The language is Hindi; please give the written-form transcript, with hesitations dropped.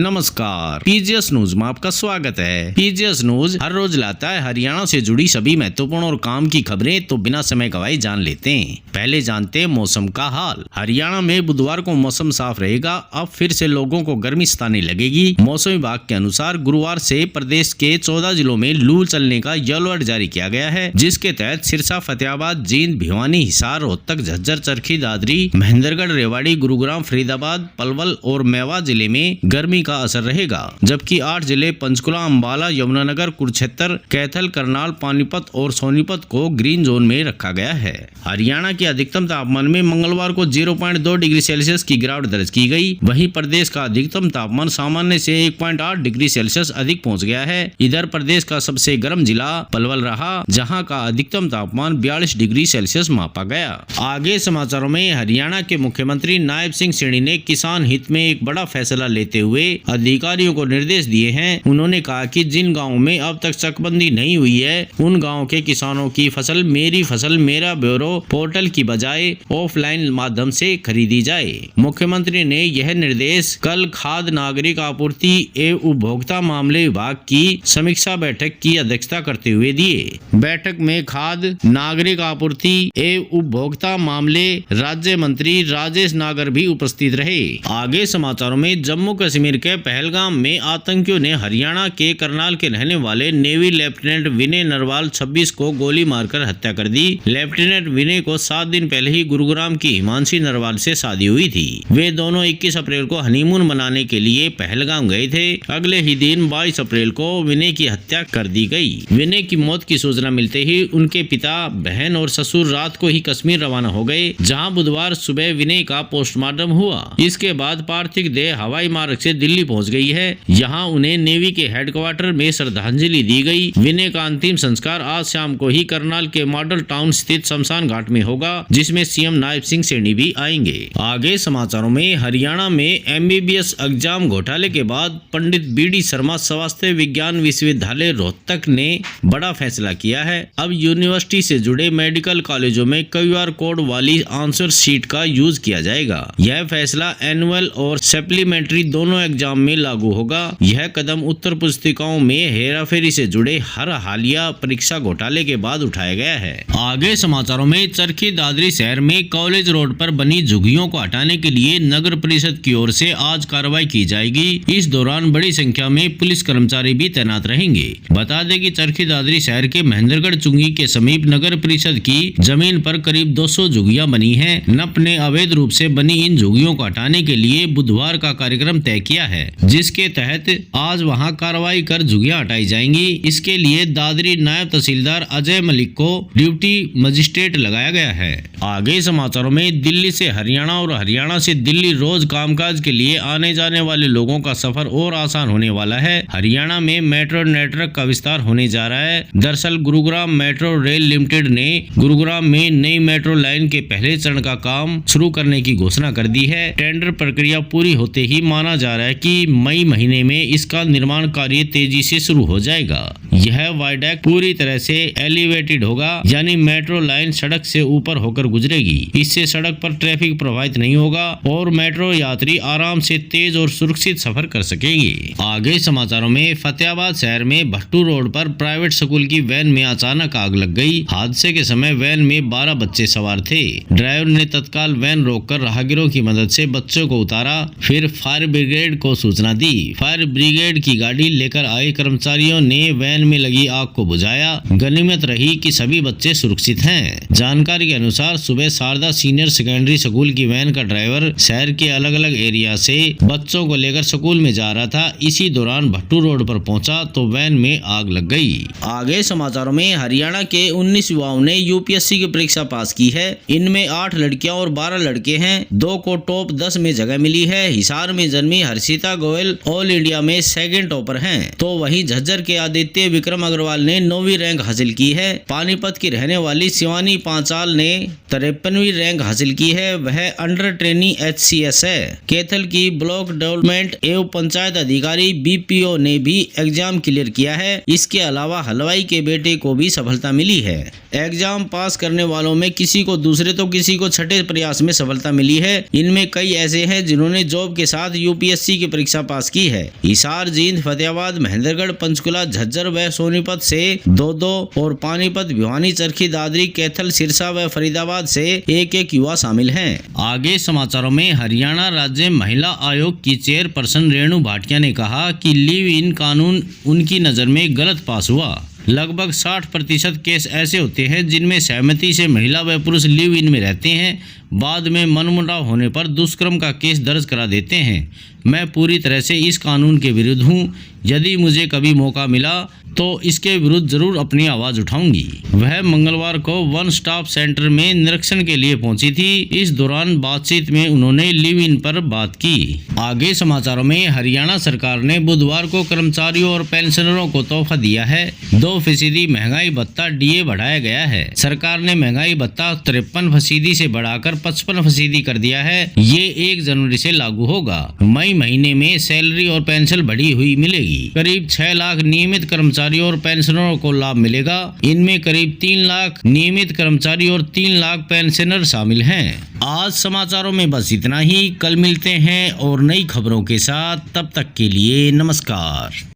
नमस्कार, पीजीएस न्यूज में आपका स्वागत है। पीजीएस न्यूज हर रोज लाता है हरियाणा से जुड़ी सभी महत्वपूर्ण और काम की खबरें, तो बिना समय गवाए जान लेते हैं। पहले जानते हैं मौसम का हाल। हरियाणा में बुधवार को मौसम साफ रहेगा। अब फिर से लोगों को गर्मी सताने लगेगी। मौसम विभाग के अनुसार गुरुवार से प्रदेश के 14 जिलों में लू चलने का येलो अलर्ट जारी किया गया है, जिसके तहत सिरसा, फतेहाबाद, जींद, भिवानी, हिसार, रोहतक, झज्जर, चरखी, दादरी, महेंद्रगढ़, रेवाड़ी, गुरुग्राम, फरीदाबाद, पलवल और मेवात जिले में गर्मी का असर रहेगा। जबकि 8 जिले पंचकुला, अंबाला, यमुनानगर, कुरुक्षेत्र, कैथल, करनाल, पानीपत और सोनीपत को ग्रीन जोन में रखा गया है। हरियाणा के अधिकतम तापमान में मंगलवार को 0.2 डिग्री सेल्सियस की गिरावट दर्ज की गई। वहीं प्रदेश का अधिकतम तापमान सामान्य से 1.8 डिग्री सेल्सियस अधिक पहुंच गया है। इधर प्रदेश का सबसे गर्म जिला पलवल रहा, जहां का अधिकतम तापमान 42 डिग्री सेल्सियस मापा गया। आगे समाचारों में हरियाणा के मुख्यमंत्री नायब सिंह सैनी ने किसान हित में एक बड़ा फैसला लेते हुए अधिकारियों को निर्देश दिए हैं। उन्होंने कहा कि जिन गाँव में अब तक चकबंदी नहीं हुई है, उन गाँव के किसानों की फसल मेरी फसल मेरा ब्यूरो पोर्टल की बजाय ऑफलाइन माध्यम से खरीदी जाए। मुख्यमंत्री ने यह निर्देश कल खाद्य नागरिक आपूर्ति एवं उपभोक्ता मामले विभाग की समीक्षा बैठक की अध्यक्षता करते हुए दिए। बैठक में खाद्य नागरिक आपूर्ति एवं उपभोक्ता मामले राज्य मंत्री राजेश नागर भी उपस्थित रहे। आगे समाचारों में जम्मू कश्मीर के पहलगाम में आतंकियों ने हरियाणा के करनाल के रहने वाले नेवी लेफ्टिनेंट विनय नरवाल 26 को गोली मारकर हत्या कर दी। लेफ्टिनेंट विनय को 7 दिन पहले ही गुरुग्राम की हिमांशी नरवाल से शादी हुई थी। वे दोनों 21 अप्रैल को हनीमून मनाने के लिए पहलगाम गए थे। अगले ही दिन 22 अप्रैल को विनय की हत्या कर दी गई। विनय की मौत की सूचना मिलते ही उनके पिता, बहन और ससुर रात को ही कश्मीर रवाना हो गए, जहां बुधवार सुबह विनय का पोस्टमार्टम हुआ। इसके बाद पार्थिव देह हवाई मार्ग से दिल्ली पहुंच गई है। यहां उन्हें नेवी के हेडक्वार्टर में श्रद्धांजलि दी गई। विनय का अंतिम संस्कार आज शाम को ही करनाल के मॉडल टाउन स्थित शमशान घाट में होगा, जिसमें सीएम नायब सिंह सैनी भी आएंगे। आगे समाचारों में हरियाणा में एमबीबीएस एग्जाम घोटाले के बाद पंडित बीडी शर्मा स्वास्थ्य विज्ञान विश्वविद्यालय रोहतक ने बड़ा फैसला किया है। अब यूनिवर्सिटी से जुड़े मेडिकल कॉलेजों में QR कोड वाली आंसर शीट का यूज किया जाएगा। यह फैसला एनुअल और सप्लीमेंट्री दोनों एग्जाम में लागू होगा। यह कदम उत्तर पुस्तिकाओं में हेराफेरी से जुड़े हर हालिया परीक्षा घोटाले के बाद उठाया गया है। आगे समाचारों में चरखी दादरी शहर में कॉलेज रोड पर बनी झुग्गियों को हटाने के लिए नगर परिषद की ओर से आज कार्रवाई की जाएगी। इस दौरान बड़ी संख्या में पुलिस कर्मचारी भी तैनात रहेंगे। बता दें कि चरखी दादरी शहर के महेंद्रगढ़ चुंगी के समीप नगर परिषद की जमीन पर करीब 200 झुग्गियां बनी हैं। नप ने अवैध रूप से बनी इन झुग्गियों को हटाने के लिए बुधवार का कार्यक्रम तय किया है, जिसके तहत आज वहां कार्रवाई कर झुग्गियां हटाई जाएंगी। इसके लिए दादरी नायब तहसीलदार अजय मलिक को ड्यूटी मजिस्ट्रेट लगाया गया है। आगे समाचारों में दिल्ली से हरियाणा और हरियाणा से दिल्ली रोज कामकाज के लिए आने जाने वाले लोगों का सफर और आसान होने वाला है। हरियाणा में मेट्रो नेटवर्क का विस्तार होने जा रहा है। दरअसल गुरुग्राम मेट्रो रेल लिमिटेड ने गुरुग्राम में नई मेट्रो लाइन के पहले चरण का काम शुरू करने की घोषणा कर दी है। टेंडर प्रक्रिया पूरी होते ही माना जा रहा है कि मई महीने में इसका निर्माण कार्य तेजी से शुरू हो जाएगा। यह वायडक्ट पूरी तरह से एलिवेटेड होगा, यानी मेट्रो लाइन सड़क से ऊपर होकर गुजरेगी। इससे सड़क पर ट्रैफिक प्रभावित नहीं होगा और मेट्रो यात्री आराम से तेज और सुरक्षित सफर कर सकेंगे। आगे समाचारों में फतेहाबाद शहर में भट्टू रोड पर प्राइवेट स्कूल की वैन में अचानक आग लग गई। हादसे के समय वैन में 12 बच्चे सवार थे। ड्राइवर ने तत्काल वैन रोककर राहगीरों की मदद से बच्चों को उतारा, फिर फायर ब्रिगेड को सूचना दी। फायर ब्रिगेड की गाड़ी लेकर आए कर्मचारियों ने वैन में लगी आग को बुझाया। गनीमत रही कि सभी बच्चे सुरक्षित हैं। जानकारी के अनुसार सुबह शारदा सीनियर सेकेंडरी स्कूल की वैन का ड्राइवर शहर के अलग अलग एरिया से बच्चों को लेकर स्कूल में जा रहा था। इसी दौरान भट्टू रोड पर पहुंचा तो वैन में आग लग गई। आगे समाचारों में हरियाणा के 19 युवाओं ने यूपीएससी की परीक्षा पास की है। इनमें 8 लड़कियां और 12 लड़के हैं। 2 को टॉप 10 में जगह मिली है। हिसार में जन्मी हर्षिता गोयल ऑल इंडिया में सेकंड टॉपर हैं, तो वहीं झज्जर के आदित्य विक्रम अग्रवाल ने 9वीं रैंक हासिल की है। पानीपत की रहने वाली शिवानी पांचाल ने 53वीं रैंक हासिल की है। वह अंडर ट्रेनी HCS है। कैथल की ब्लॉक डेवलपमेंट एवं पंचायत अधिकारी BPO ने भी एग्जाम क्लियर किया है। इसके अलावा हलवाई के बेटे को भी सफलता मिली है। एग्जाम पास करने वालों में किसी को दूसरे तो किसी को छठे प्रयास में सफलता मिली है। इनमें कई ऐसे हैं जिन्होंने जॉब के साथ यूपीएससी की परीक्षा पास की है। हिसार, जींद, फतेहाबाद, महेंद्रगढ़, पंचकुला, झज्जर व सोनीपत से 2-2 और पानीपत, भिवानी, चरखी, दादरी, कैथल, सिरसा व फरीदाबाद से 1-1 युवा शामिल हैं। आगे समाचारों में हरियाणा राज्य महिला आयोग की चेयरपर्सन रेणु भाटिया ने कहा कि लिव इन कानून उनकी नज़र में गलत पास हुआ। लगभग 60% केस ऐसे होते हैं जिनमें सहमति से महिला व पुरुष लिव इन में रहते हैं, बाद में मनमुटाव होने पर दुष्कर्म का केस दर्ज करा देते हैं। मैं पूरी तरह से इस कानून के विरुद्ध हूँ। यदि मुझे कभी मौका मिला तो इसके विरुद्ध जरूर अपनी आवाज़ उठाऊंगी। वह मंगलवार को वन स्टॉप सेंटर में निरीक्षण के लिए पहुंची थी। इस दौरान बातचीत में उन्होंने लिव इन पर बात की। आगे समाचारों में हरियाणा सरकार ने बुधवार को कर्मचारियों और पेंशनरों को तोहफा दिया है। 2% महंगाई भत्ता डीए बढ़ाया गया है। सरकार ने महंगाई भत्ता 53% से बढ़ाकर 55% कर दिया है। ये 1 जनवरी से लागू होगा। मई महीने में सैलरी और पेंशन बढ़ी हुई मिलेगी। करीब 6 लाख नियमित कर्मचारियों और पेंशनरों को लाभ मिलेगा। इनमें करीब 3 लाख नियमित कर्मचारी और 3 लाख पेंशनर शामिल हैं। आज समाचारों में बस इतना ही। कल मिलते हैं और नई खबरों के साथ। तब तक के लिए नमस्कार।